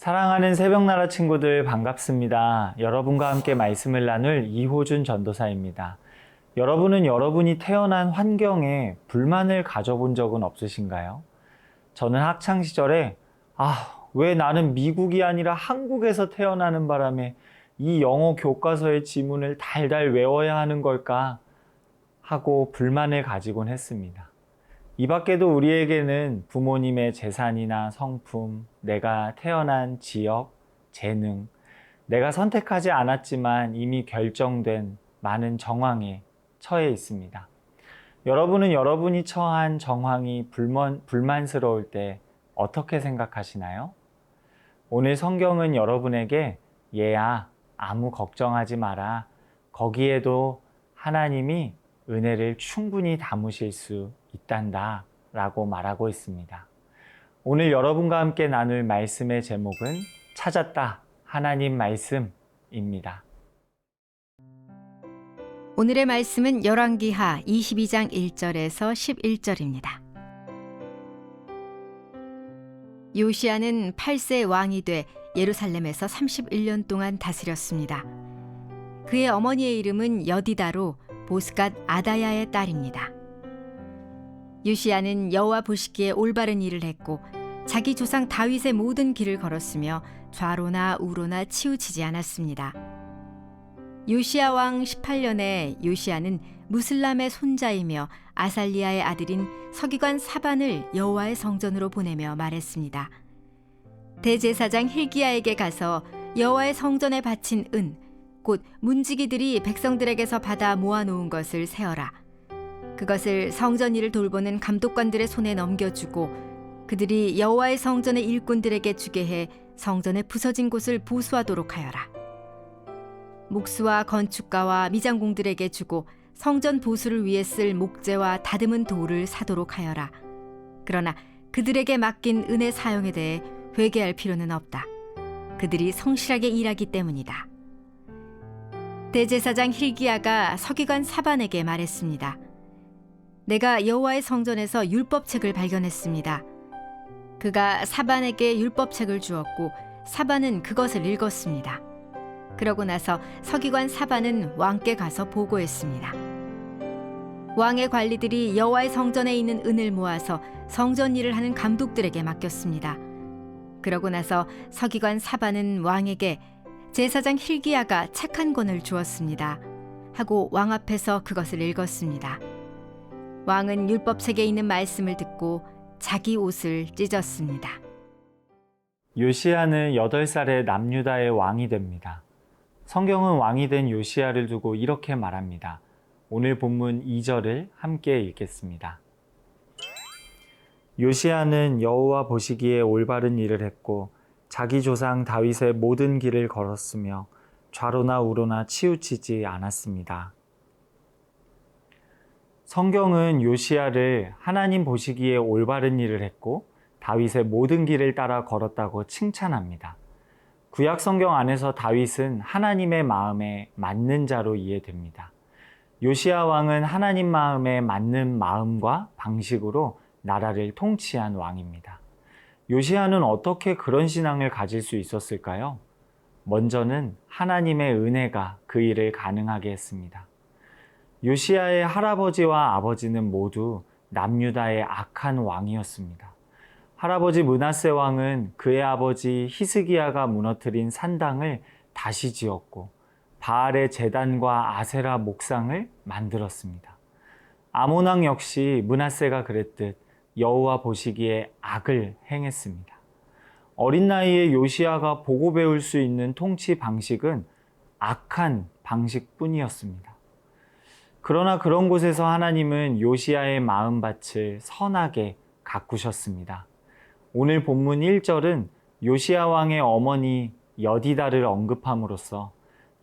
사랑하는 새벽나라 친구들 반갑습니다. 여러분과 함께 말씀을 나눌 이호준 전도사입니다. 여러분은 여러분이 태어난 환경에 불만을 가져본 적은 없으신가요? 저는 학창시절에 왜 나는 미국이 아니라 한국에서 태어나는 바람에 이 영어 교과서의 지문을 달달 외워야 하는 걸까 하고 불만을 가지곤 했습니다. 이 밖에도 우리에게는 부모님의 재산이나 성품, 내가 태어난 지역, 재능, 내가 선택하지 않았지만 이미 결정된 많은 정황에 처해 있습니다. 여러분은 여러분이 처한 정황이 불만스러울 때 어떻게 생각하시나요? 오늘 성경은 여러분에게 얘야, 아무 걱정하지 마라. 거기에도 하나님이 은혜를 충분히 담으실 수 있단다 라고 말하고 있습니다. 오늘 여러분과 함께 나눌 말씀의 제목은 찾았다 하나님 말씀입니다. 오늘의 말씀은 열왕기하 22장 1절에서 11절입니다. 요시야는 8세 왕이 돼 예루살렘에서 31년 동안 다스렸습니다. 그의 어머니의 이름은 여디다로 보스갓 아다야의 딸입니다. 요시야는 여호와 보시기에 올바른 일을 했고 자기 조상 다윗의 모든 길을 걸었으며 좌로나 우로나 치우치지 않았습니다. 요시야 왕 18년에 요시야는 무슬람의 손자이며 아살리아의 아들인 서기관 사반을 여호와의 성전으로 보내며 말했습니다. 대제사장 힐기야에게 가서 여호와의 성전에 바친 은, 곧 문지기들이 백성들에게서 받아 모아놓은 것을 세어라. 그것을 성전 일을 돌보는 감독관들의 손에 넘겨주고 그들이 여호와의 성전의 일꾼들에게 주게 해 성전의 부서진 곳을 보수하도록 하여라. 목수와 건축가와 미장공들에게 주고 성전 보수를 위해 쓸 목재와 다듬은 돌을 사도록 하여라. 그러나 그들에게 맡긴 은혜 사용에 대해 회개할 필요는 없다. 그들이 성실하게 일하기 때문이다. 대제사장 힐기야가 서기관 사반에게 말했습니다. 내가 여호와의 성전에서 율법책을 발견했습니다. 그가 사반에게 율법책을 주었고 사반은 그것을 읽었습니다. 그러고 나서 서기관 사반은 왕께 가서 보고했습니다. 왕의 관리들이 여호와의 성전에 있는 은을 모아서 성전 일을 하는 감독들에게 맡겼습니다. 그러고 나서 서기관 사반은 왕에게 제사장 힐기야가 책 한 권을 주었습니다. 하고 왕 앞에서 그것을 읽었습니다. 왕은 율법책에 있는 말씀을 듣고 자기 옷을 찢었습니다. 요시야는 8살에 남유다의 왕이 됩니다. 성경은 왕이 된 요시야를 두고 이렇게 말합니다. 오늘 본문 2절을 함께 읽겠습니다. 요시야는 여호와 보시기에 올바른 일을 했고 자기 조상 다윗의 모든 길을 걸었으며 좌로나 우로나 치우치지 않았습니다. 성경은 요시야를 하나님 보시기에 올바른 일을 했고 다윗의 모든 길을 따라 걸었다고 칭찬합니다. 구약 성경 안에서 다윗은 하나님의 마음에 맞는 자로 이해됩니다. 요시야 왕은 하나님 마음에 맞는 마음과 방식으로 나라를 통치한 왕입니다. 요시야는 어떻게 그런 신앙을 가질 수 있었을까요? 먼저는 하나님의 은혜가 그 일을 가능하게 했습니다. 요시야의 할아버지와 아버지는 모두 남유다의 악한 왕이었습니다. 할아버지 므낫세 왕은 그의 아버지 히스기야가 무너뜨린 산당을 다시 지었고 바알의 제단과 아세라 목상을 만들었습니다. 아몬 왕 역시 므낫세가 그랬듯 여호와 보시기에 악을 행했습니다. 어린 나이에 요시야가 보고 배울 수 있는 통치 방식은 악한 방식뿐이었습니다. 그러나 그런 곳에서 하나님은 요시야의 마음밭을 선하게 가꾸셨습니다. 오늘 본문 1절은 요시야 왕의 어머니 여디다를 언급함으로써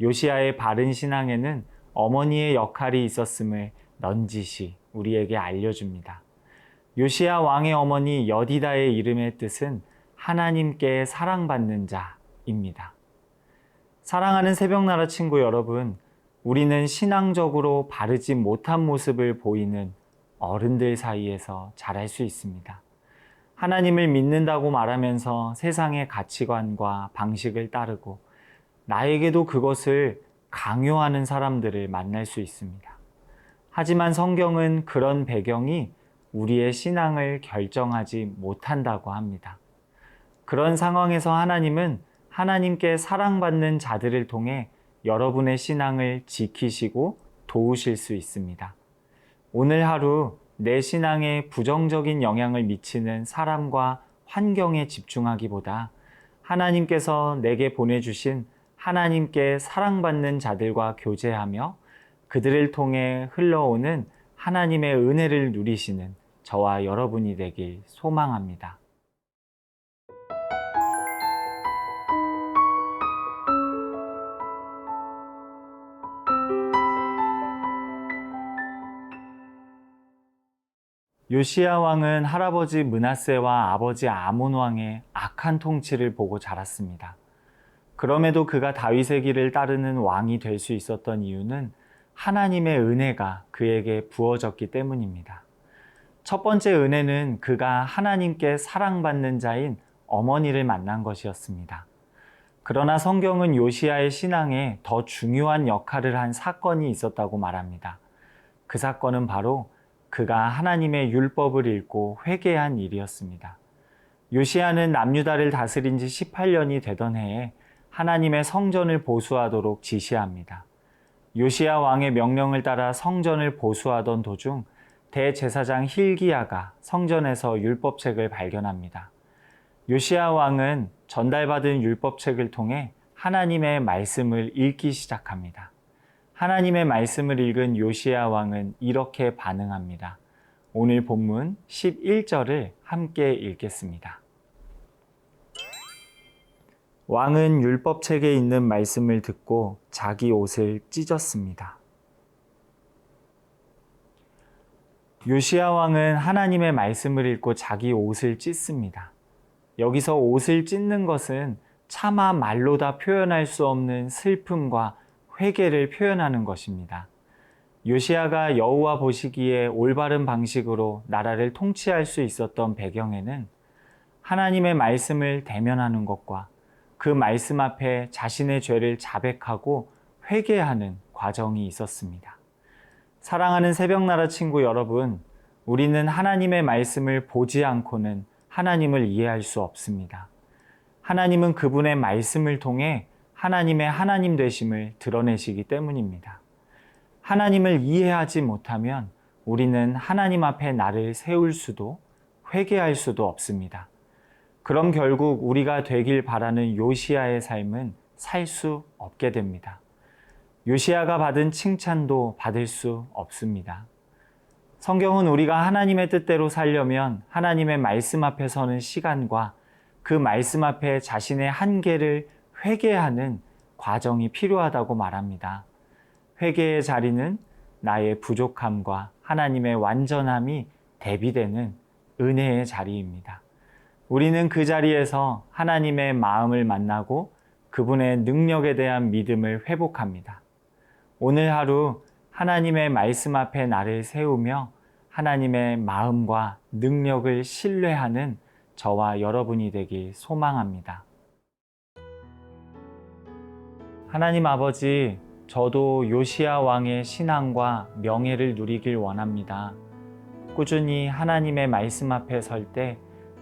요시야의 바른 신앙에는 어머니의 역할이 있었음을 넌지시 우리에게 알려줍니다. 요시야 왕의 어머니 여디다의 이름의 뜻은 하나님께 사랑받는 자입니다. 사랑하는 새벽나라 친구 여러분, 우리는 신앙적으로 바르지 못한 모습을 보이는 어른들 사이에서 자랄 수 있습니다. 하나님을 믿는다고 말하면서 세상의 가치관과 방식을 따르고 나에게도 그것을 강요하는 사람들을 만날 수 있습니다. 하지만 성경은 그런 배경이 우리의 신앙을 결정하지 못한다고 합니다. 그런 상황에서 하나님은 하나님께 사랑받는 자들을 통해 여러분의 신앙을 지키시고 도우실 수 있습니다. 오늘 하루 내 신앙에 부정적인 영향을 미치는 사람과 환경에 집중하기보다 하나님께서 내게 보내주신 하나님께 사랑받는 자들과 교제하며 그들을 통해 흘러오는 하나님의 은혜를 누리시는 저와 여러분이 되길 소망합니다. 요시야 왕은 할아버지 므낫세와 아버지 아몬 왕의 악한 통치를 보고 자랐습니다. 그럼에도 그가 다윗의 길을 따르는 왕이 될 수 있었던 이유는 하나님의 은혜가 그에게 부어졌기 때문입니다. 첫 번째 은혜는 그가 하나님께 사랑받는 자인 어머니를 만난 것이었습니다. 그러나 성경은 요시야의 신앙에 더 중요한 역할을 한 사건이 있었다고 말합니다. 그 사건은 바로 그가 하나님의 율법을 읽고 회개한 일이었습니다. 요시야는 남유다를 다스린 지 18년이 되던 해에 하나님의 성전을 보수하도록 지시합니다. 요시야 왕의 명령을 따라 성전을 보수하던 도중 대제사장 hil기야가 성전에서 율법책을 발견합니다. 요시야 왕은 전달받은 율법책을 통해 하나님의 말씀을 읽기 시작합니다. 하나님의 말씀을 읽은 요시야 왕은 이렇게 반응합니다. 오늘 본문 11절을 함께 읽겠습니다. 왕은 율법책에 있는 말씀을 듣고 자기 옷을 찢었습니다. 요시야 왕은 하나님의 말씀을 읽고 자기 옷을 찢습니다. 여기서 옷을 찢는 것은 차마 말로 다 표현할 수 없는 슬픔과 회개를 표현하는 것입니다. 요시야가 여호와 보시기에 올바른 방식으로 나라를 통치할 수 있었던 배경에는 하나님의 말씀을 대면하는 것과 그 말씀 앞에 자신의 죄를 자백하고 회개하는 과정이 있었습니다. 사랑하는 새벽나라 친구 여러분, 우리는 하나님의 말씀을 보지 않고는 하나님을 이해할 수 없습니다. 하나님은 그분의 말씀을 통해 하나님의 하나님 되심을 드러내시기 때문입니다. 하나님을 이해하지 못하면 우리는 하나님 앞에 나를 세울 수도 회개할 수도 없습니다. 그럼 결국 우리가 되길 바라는 요시야의 삶은 살 수 없게 됩니다. 요시야가 받은 칭찬도 받을 수 없습니다. 성경은 우리가 하나님의 뜻대로 살려면 하나님의 말씀 앞에 서는 시간과 그 말씀 앞에 자신의 한계를 회개하는 과정이 필요하다고 말합니다. 회개의 자리는 나의 부족함과 하나님의 완전함이 대비되는 은혜의 자리입니다. 우리는 그 자리에서 하나님의 마음을 만나고 그분의 능력에 대한 믿음을 회복합니다. 오늘 하루 하나님의 말씀 앞에 나를 세우며 하나님의 마음과 능력을 신뢰하는 저와 여러분이 되길 소망합니다. 하나님 아버지, 저도 요시야 왕의 신앙과 명예를 누리길 원합니다. 꾸준히 하나님의 말씀 앞에 설 때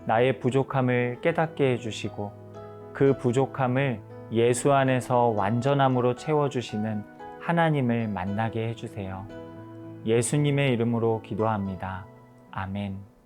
나의 부족함을 깨닫게 해주시고 그 부족함을 예수 안에서 완전함으로 채워주시는 하나님을 만나게 해주세요. 예수님의 이름으로 기도합니다. 아멘.